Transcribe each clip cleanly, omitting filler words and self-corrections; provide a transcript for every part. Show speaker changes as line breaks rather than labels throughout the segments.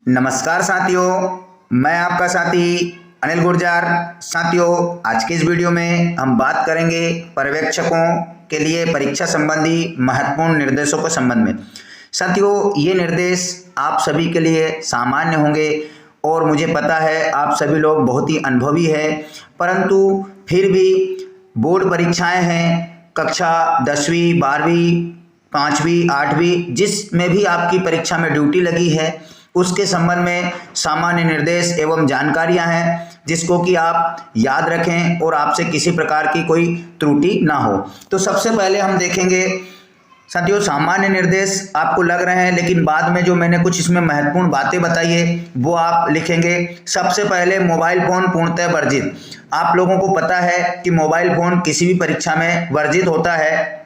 नमस्कार साथियों, मैं आपका साथी अनिल गुर्जर। साथियों, आज के इस वीडियो में हम बात करेंगे पर्यवेक्षकों के लिए परीक्षा संबंधी महत्वपूर्ण निर्देशों के संबंध में। साथियों, ये निर्देश आप सभी के लिए सामान्य होंगे और मुझे पता है आप सभी लोग बहुत ही अनुभवी हैं, परंतु फिर भी बोर्ड परीक्षाएं हैं, कक्षा 10वीं 12वीं 5वीं 8वीं जिसमें भी आपकी परीक्षा में ड्यूटी लगी है उसके संबंध में सामान्य निर्देश एवं जानकारियां हैं जिसको कि आप याद रखें और आपसे किसी प्रकार की कोई त्रुटि ना हो। तो सबसे पहले हम देखेंगे साथियों, सामान्य निर्देश आपको लग रहे हैं, लेकिन बाद में जो मैंने कुछ इसमें महत्वपूर्ण बातें बताई है वो आप लिखेंगे। सबसे पहले मोबाइल फ़ोन पूर्णतः वर्जित। आप लोगों को पता है कि मोबाइल फ़ोन किसी भी परीक्षा में वर्जित होता है।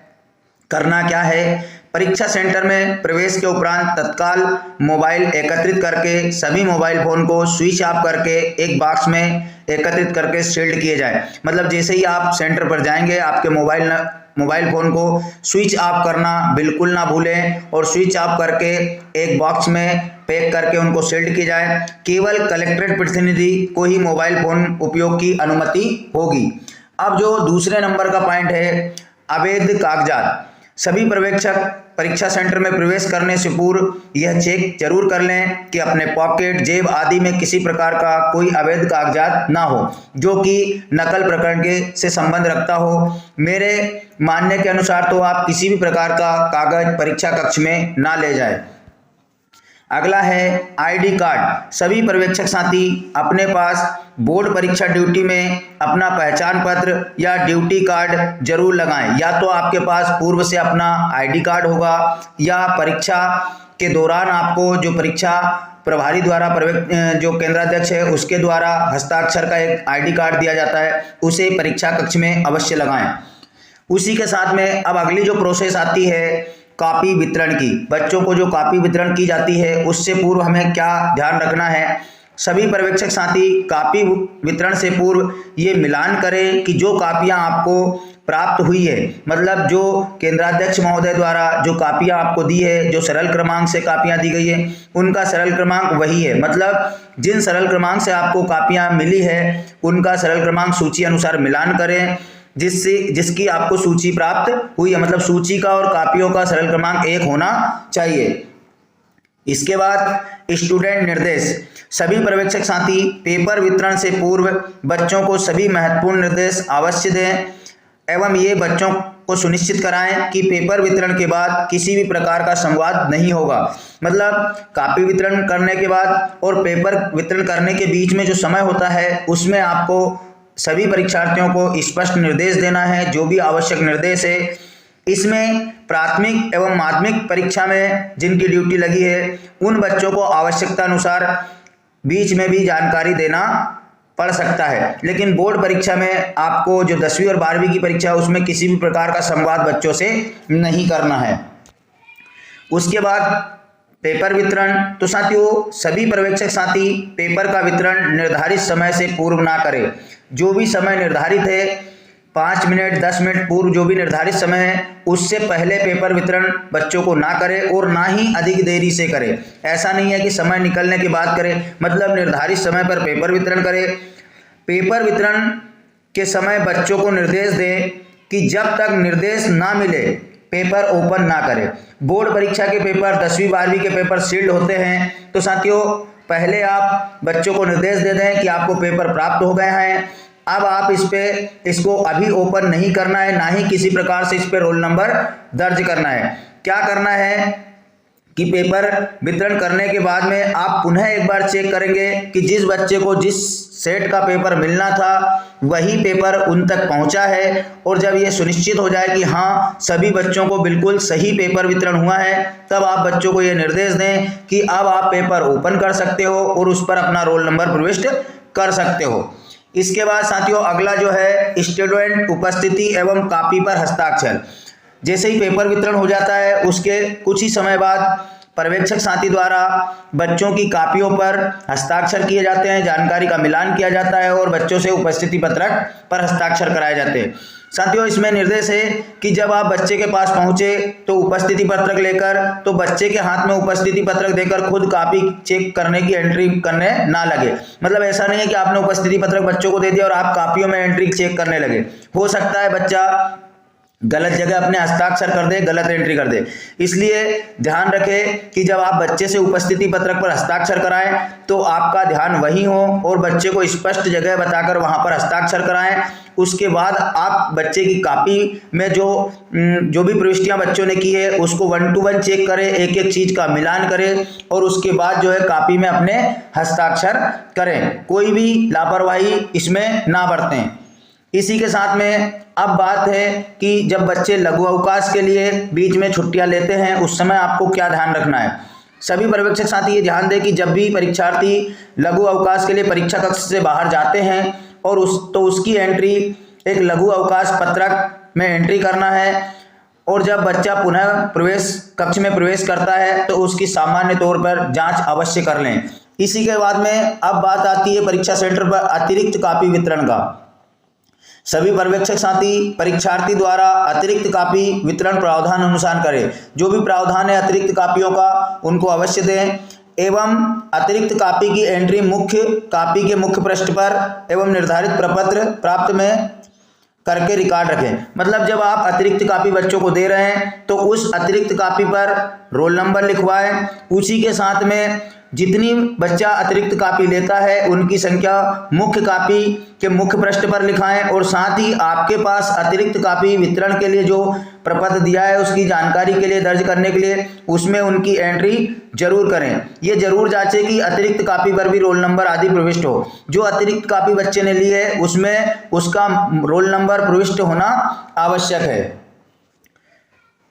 करना क्या है, परीक्षा सेंटर में प्रवेश के उपरांत तत्काल मोबाइल एकत्रित करके सभी मोबाइल फ़ोन को स्विच ऑफ करके एक बॉक्स में एकत्रित करके शील्ड किए जाए। मतलब जैसे ही आप सेंटर पर जाएंगे आपके मोबाइल फ़ोन को स्विच ऑफ करना बिल्कुल ना भूलें और स्विच ऑफ करके एक बॉक्स में पैक करके उनको शील्ड किया जाए। केवल कलेक्ट्रेट प्रतिनिधि को ही मोबाइल फ़ोन उपयोग की अनुमति होगी। अब जो दूसरे नंबर का पॉइंट है, अवैध कागजात। सभी पर्यवेक्षक परीक्षा सेंटर में प्रवेश करने से पूर्व यह चेक जरूर कर लें कि अपने पॉकेट, जेब आदि में किसी प्रकार का कोई अवैध कागजात ना हो जो कि नकल प्रकरण के से संबंध रखता हो। मेरे मानने के अनुसार तो आप किसी भी प्रकार का कागज परीक्षा कक्ष में ना ले जाए। अगला है आईडी कार्ड। सभी पर्यवेक्षक साथी अपने पास बोर्ड परीक्षा ड्यूटी में अपना पहचान पत्र या ड्यूटी कार्ड जरूर लगाएं। या तो आपके पास पूर्व से अपना आईडी कार्ड होगा या परीक्षा के दौरान आपको जो परीक्षा प्रभारी द्वारा जो केंद्राध्यक्ष है उसके द्वारा हस्ताक्षर का एक आईडी कार्ड दिया जाता है, उसे परीक्षा कक्ष में अवश्य लगाएं। उसी के साथ में अब अगली जो प्रोसेस आती है कॉपी वितरण की। बच्चों को जो कॉपी वितरण की जाती है उससे पूर्व हमें क्या ध्यान रखना है, सभी पर्यवेक्षक साथी कॉपी वितरण से पूर्व ये मिलान करें कि जो कापियां आपको प्राप्त हुई है, मतलब जो केंद्राध्यक्ष महोदय द्वारा जो कापियां आपको दी है, जो सरल क्रमांक से कापियां दी गई है उनका सरल क्रमांक वही है। मतलब जिन सरल क्रमांक से आपको कापियां मिली है उनका सरल क्रमांक सूची अनुसार मिलान करें जिसकी आपको सूची प्राप्त हुई है। मतलब सूची का और कापियों का सरल क्रमांक एक होना चाहिए। इसके बाद स्टूडेंट निर्देश। सभी पर्यवेक्षक साथी पेपर वितरण से पूर्व बच्चों को सभी महत्वपूर्ण निर्देश अवश्य दें एवं ये बच्चों को सुनिश्चित कराएं कि पेपर वितरण के बाद किसी भी प्रकार का संवाद नहीं होगा। मतलब कॉपी वितरण करने के बाद और पेपर वितरण करने के बीच में जो समय होता है उसमें आपको सभी परीक्षार्थियों को स्पष्ट निर्देश देना है, जो भी आवश्यक निर्देश है। इसमें प्राथमिक एवं माध्यमिक परीक्षा में जिनकी ड्यूटी लगी है उन बच्चों को आवश्यकता अनुसार बीच में भी जानकारी देना पड़ सकता है, लेकिन बोर्ड परीक्षा में आपको जो 10वीं और 12वीं की परीक्षा है उसमें किसी भी प्रकार का संवाद बच्चों से नहीं करना है। उसके बाद पेपर वितरण। तो साथियों, सभी पर्यवेक्षक साथी पेपर का वितरण निर्धारित समय से पूर्व ना करें। जो भी समय निर्धारित है 5 मिनट 10 मिनट पूर्व जो भी निर्धारित समय है उससे पहले पेपर वितरण बच्चों को ना करें और ना ही अधिक देरी से करें। ऐसा नहीं है कि समय निकलने के बाद करें, मतलब निर्धारित समय पर पेपर वितरण करें। पेपर वितरण के समय बच्चों को निर्देश दें कि जब तक निर्देश ना मिले पेपर ओपन ना करें। बोर्ड परीक्षा के पेपर 10वीं 12वीं के पेपर सील्ड होते हैं, तो साथियों पहले आप बच्चों को निर्देश दे दें कि आपको पेपर प्राप्त हो गए हैं। अब आप इसको अभी ओपन नहीं करना है, ना ही किसी प्रकार से इस पे रोल नंबर दर्ज करना है। क्या करना है कि पेपर वितरण करने के बाद में आप पुनः एक बार चेक करेंगे कि जिस बच्चे को जिस सेट का पेपर मिलना था वही पेपर उन तक पहुंचा है। और जब ये सुनिश्चित हो जाए कि हाँ सभी बच्चों को बिल्कुल सही पेपर वितरण हुआ है, तब आप बच्चों को ये निर्देश दें कि अब आप पेपर ओपन कर सकते हो और उस पर अपना रोल नंबर प्रविष्ट कर सकते हो। इसके बाद साथियों अगला जो है स्टूडेंट उपस्थिति एवं कॉपी पर हस्ताक्षर। जैसे ही पेपर वितरण हो जाता है उसके कुछ ही समय बाद पर्यवेक्षक साथी द्वारा बच्चों की कॉपियों पर हस्ताक्षर किए जाते हैं, जानकारी का मिलान किया जाता है और बच्चों से उपस्थिति पत्रक पर हस्ताक्षर कराए जाते हैं। साथियों, इसमें निर्देश है कि जब आप बच्चे के पास पहुंचे तो उपस्थिति पत्रक लेकर, तो बच्चे के हाथ में उपस्थिति पत्रक देकर खुद कापी चेक करने की एंट्री करने ना लगे। मतलब ऐसा नहीं है कि आपने उपस्थिति पत्रक बच्चों को दे दिया और आप कापियों में एंट्री चेक करने लगे। हो सकता है बच्चा गलत जगह अपने हस्ताक्षर कर दे, गलत एंट्री कर दे। इसलिए ध्यान रखें कि जब आप बच्चे से उपस्थिति पत्रक पर हस्ताक्षर कराएं तो आपका ध्यान वही हो और बच्चे को स्पष्ट जगह बताकर वहां पर हस्ताक्षर कराएं। उसके बाद आप बच्चे की कापी में जो भी प्रविष्टियां बच्चों ने की है उसको 1 to 1 चेक करें, एक एक चीज का मिलान करें और उसके बाद जो है कापी में अपने हस्ताक्षर करें। कोई भी लापरवाही इसमें ना बरतें। इसी के साथ में अब बात है कि जब बच्चे लघु अवकाश के लिए बीच में छुट्टियां लेते हैं उस समय आपको क्या ध्यान रखना है। सभी पर्यवेक्षक साथी ये ध्यान दें कि जब भी परीक्षार्थी लघु अवकाश के लिए परीक्षा कक्ष से बाहर जाते हैं और उसकी एंट्री एक लघु अवकाश पत्रक में एंट्री करना है और जब बच्चा पुनः कक्ष में प्रवेश करता है तो उसकी सामान्य तौर पर जांच अवश्य कर लें। इसी के बाद में अब बात आती है परीक्षा सेंटर पर अतिरिक्त कापी वितरण का। सभी पर्यवेक्षक साथी परीक्षार्थी द्वारा अतिरिक्त कापी वितरण प्रावधान अनुसार करें। जो भी प्रावधान है अतिरिक्त कापियों का उनको अवश्य दें एवं अतिरिक्त कापी की एंट्री मुख्य कापी के मुख्य पृष्ठ पर एवं निर्धारित प्रपत्र प्राप्त में करके रिकॉर्ड रखें। मतलब जब आप अतिरिक्त कापी बच्चों को दे रहे हैं तो उस अतिरिक्त कापी पर रोल नंबर लिखवाएं। उसी के साथ में जितनी बच्चा अतिरिक्त कापी लेता है उनकी संख्या मुख्य कापी के मुख्य पृष्ठ पर लिखाएं और साथ ही आपके पास अतिरिक्त कापी वितरण के लिए जो प्रपत्र दिया है उसकी जानकारी के लिए दर्ज करने के लिए उसमें उनकी एंट्री जरूर करें। ये जरूर जांचें कि अतिरिक्त कापी पर भी रोल नंबर आदि प्रविष्ट हो। जो अतिरिक्त कापी बच्चे ने ली है उसमें उसका रोल नंबर प्रविष्ट होना आवश्यक है।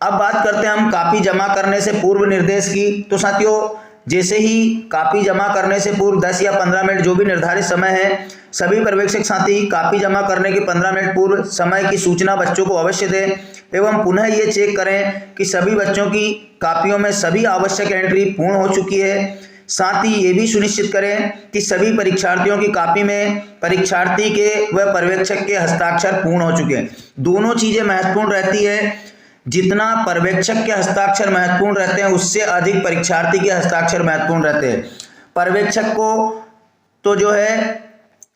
अब बात करते हैं हम कापी जमा करने से पूर्व निर्देश की। तो साथियों, जैसे ही कापी जमा करने से पूर्व 10 या 15 मिनट जो भी निर्धारित समय है, सभी पर्यवेक्षक साथी कापी जमा करने के 15 मिनट पूर्व समय की सूचना बच्चों को अवश्य दें एवं पुनः ये चेक करें कि सभी बच्चों की कापियों में सभी आवश्यक एंट्री पूर्ण हो चुकी है। साथ ही ये भी सुनिश्चित करें कि सभी परीक्षार्थियों की कापी में परीक्षार्थी के व पर्यवेक्षक के हस्ताक्षर पूर्ण हो चुके हैं। दोनों चीजें महत्वपूर्ण रहती है। जितना पर्यवेक्षक के हस्ताक्षर महत्वपूर्ण रहते हैं उससे अधिक परीक्षार्थी के हस्ताक्षर महत्वपूर्ण रहते हैं। पर्यवेक्षक को तो जो है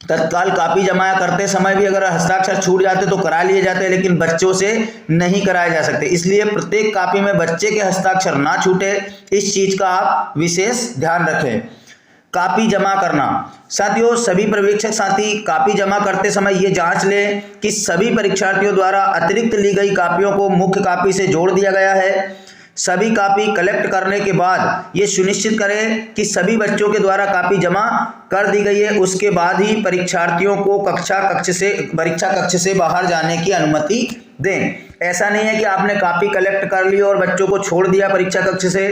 तत्काल कापी जमा करते समय भी अगर हस्ताक्षर छूट जाते तो करा लिए जाते हैं, लेकिन बच्चों से नहीं कराए जा सकते। इसलिए प्रत्येक कापी में बच्चे के हस्ताक्षर ना छूटे, इस चीज का आप विशेष ध्यान रखें। कापी जमा करना। साथियों, सभी पर्यवेक्षक साथी कापी जमा करते समय ये जांच लें कि सभी परीक्षार्थियों द्वारा अतिरिक्त ली गई कापियों को मुख्य कापी से जोड़ दिया गया है। सभी कापी कलेक्ट करने के बाद ये सुनिश्चित करें कि सभी बच्चों के द्वारा कापी जमा कर दी गई है। उसके बाद ही परीक्षार्थियों को परीक्षा कक्ष से बाहर जाने की अनुमति दें। ऐसा नहीं है कि आपने कापी कलेक्ट कर ली और बच्चों को छोड़ दिया परीक्षा कक्ष से।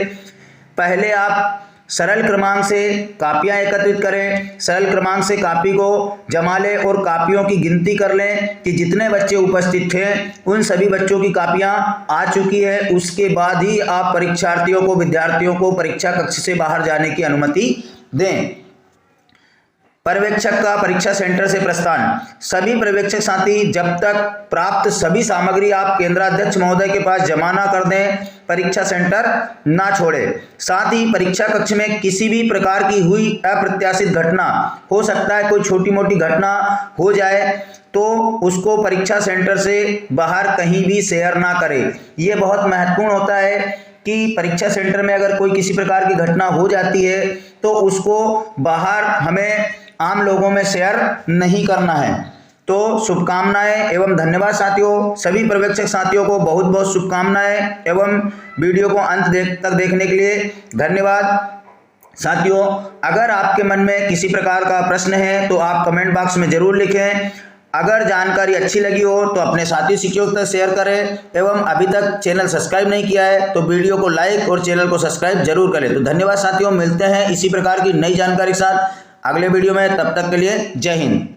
पहले आप सरल क्रमांक से कापियां एकत्रित करें, सरल क्रमांक से कापी को जमा लें और कापियों की गिनती कर लें कि जितने बच्चे उपस्थित थे उन सभी बच्चों की कापियां आ चुकी है। उसके बाद ही आप विद्यार्थियों को परीक्षा कक्ष से बाहर जाने की अनुमति दें। पर्यवेक्षक का परीक्षा सेंटर से प्रस्थान। सभी पर्यवेक्षक साथी जब तक प्राप्त सभी सामग्री आप केंद्राध्यक्ष महोदय के पास जमा ना कर दें, परीक्षा सेंटर ना छोड़े। साथ ही परीक्षा कक्ष में किसी भी प्रकार की हुई अप्रत्याशित घटना, हो सकता है कोई छोटी मोटी घटना हो जाए, तो उसको परीक्षा सेंटर से बाहर कहीं भी शेयर ना करें। ये बहुत महत्वपूर्ण होता है कि परीक्षा सेंटर में अगर कोई किसी प्रकार की घटना हो जाती है तो उसको बाहर हमें आम लोगों में शेयर नहीं करना है। तो शुभकामनाएं एवं धन्यवाद साथियों। सभी पर्यवेक्षक साथियों को बहुत बहुत शुभकामनाएं एवं वीडियो को अंत तक देखने के लिए धन्यवाद। साथियों, अगर आपके मन में किसी प्रकार का प्रश्न है तो आप कमेंट बॉक्स में जरूर लिखें। अगर जानकारी अच्छी लगी हो तो अपने साथी शिक्षकों तक शेयर करें एवं अभी तक चैनल सब्सक्राइब नहीं किया है तो वीडियो को लाइक और चैनल को सब्सक्राइब जरूर करें। तो धन्यवाद साथियों, मिलते हैं इसी प्रकार की नई जानकारी के साथ अगले वीडियो में। तब तक के लिए जय हिंद।